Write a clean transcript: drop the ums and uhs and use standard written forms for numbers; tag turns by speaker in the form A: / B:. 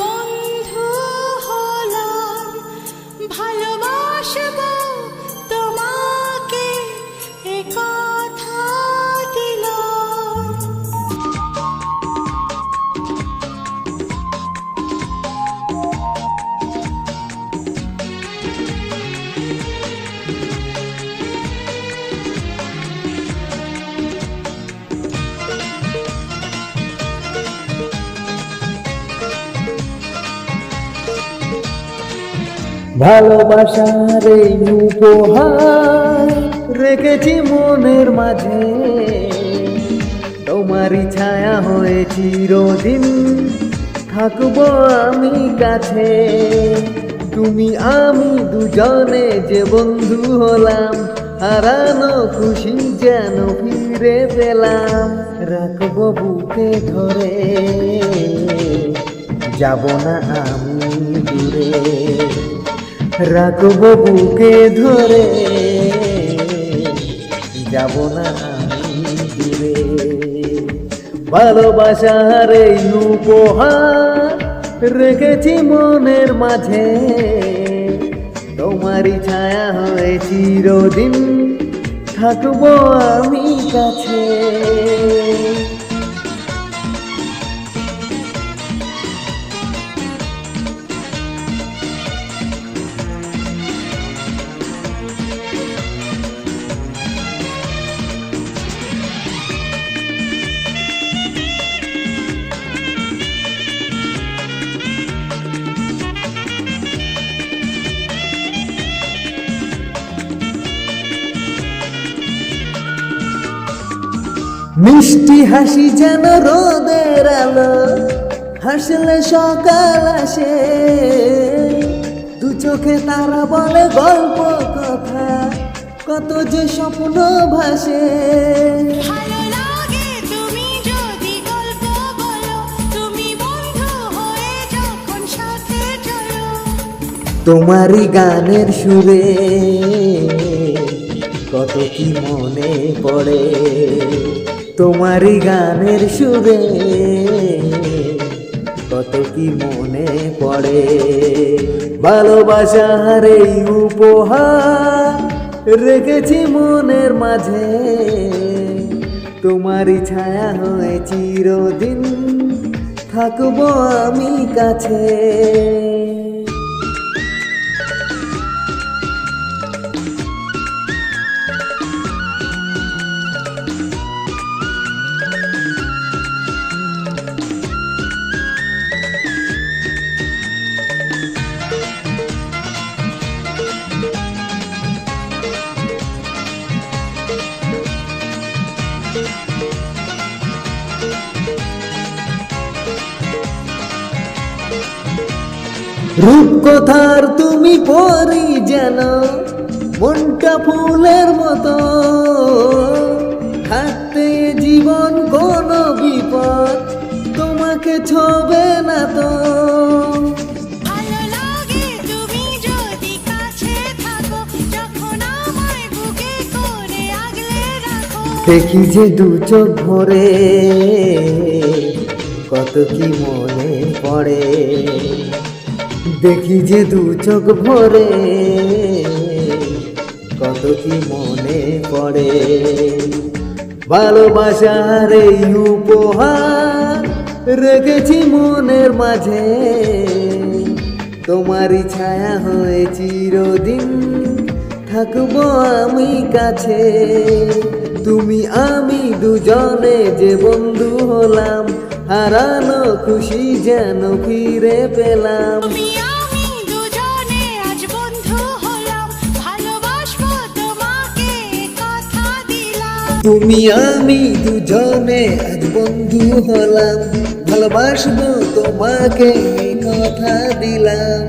A: বন্ধু হলাম, ভালোবাসবো তোমাকে এ কথা দিলাম।
B: ভালোবাসার এই উপহার রেখেছি মনের মাঝে, তোমারই ছায়া হয়ে চিরদিন থাকবো আমি কাছে। তুমি আমি দুজনে যে বন্ধু হলাম, হারানো খুশি যেন ফিরে পেলাম। রাখবো বুকে ধরে, যাব না আমি দূরে। রাখবো বুকে ধরে, যাব না আমি দূরে। ভালোবাসার এই উপহার রেখেছি মনের মাঝে, তোমারই ছায়া হয়ে চিরদিন থাকবো আমি কাছে। মিষ্টি হাসি যেন রোদের আলো, হাসলে সকাল আসে। দু চোখে তারা বলে গল্প কথা, কত যে স্বপ্ন ভাসে।
A: ভালো লাগে তুমি যদি গল্প বলো, তুমি বন্ধু হয়ে যখন সাথে চলো।
B: তোমারই গানের সুরে কত কি মনে পড়ে, তোমারই গানের সুরে কত কি মনে পড়ে। ভালোবাসার এই উপহার রেখেছি মনের মাঝে, তোমারই ছায়া হয়ে চিরদিন থাকবো আমি কাছে। রূপকথার তুমি পরি যেন, মনটা ফুলের মতো। থাকতে জীবন কোনো বিপদ তোমাকে ছোবে না তো।
A: ভালো লাগে তুমি যদি কাছে থাকো, যখন আমায় বুকে করে আগলে রাখো।
B: দেখি যে দু চোখ ভরে কত কি মনে পড়ে, দেখি যে দু চোখ ভরে কত কি মনে পড়ে। ভালোবাসার এই উপহার রেখেছি মনের মাঝে, তোমারই ছায়া হয়ে চিরদিন থাকবো আমি কাছে। তুমি আমি দুজনে যে বন্ধু হলাম, হারানো খুশি যেন ফিরে পেলাম।
A: তুমি আমি দুজনে আজ বন্ধু হলাম, ভালোবাসবো তোমাকে এ কথা দিলাম।
B: তুমি আমি দুজনে আজ বন্ধু হলাম, ভালোবাসবো তোমাকে এই কথা দিলাম।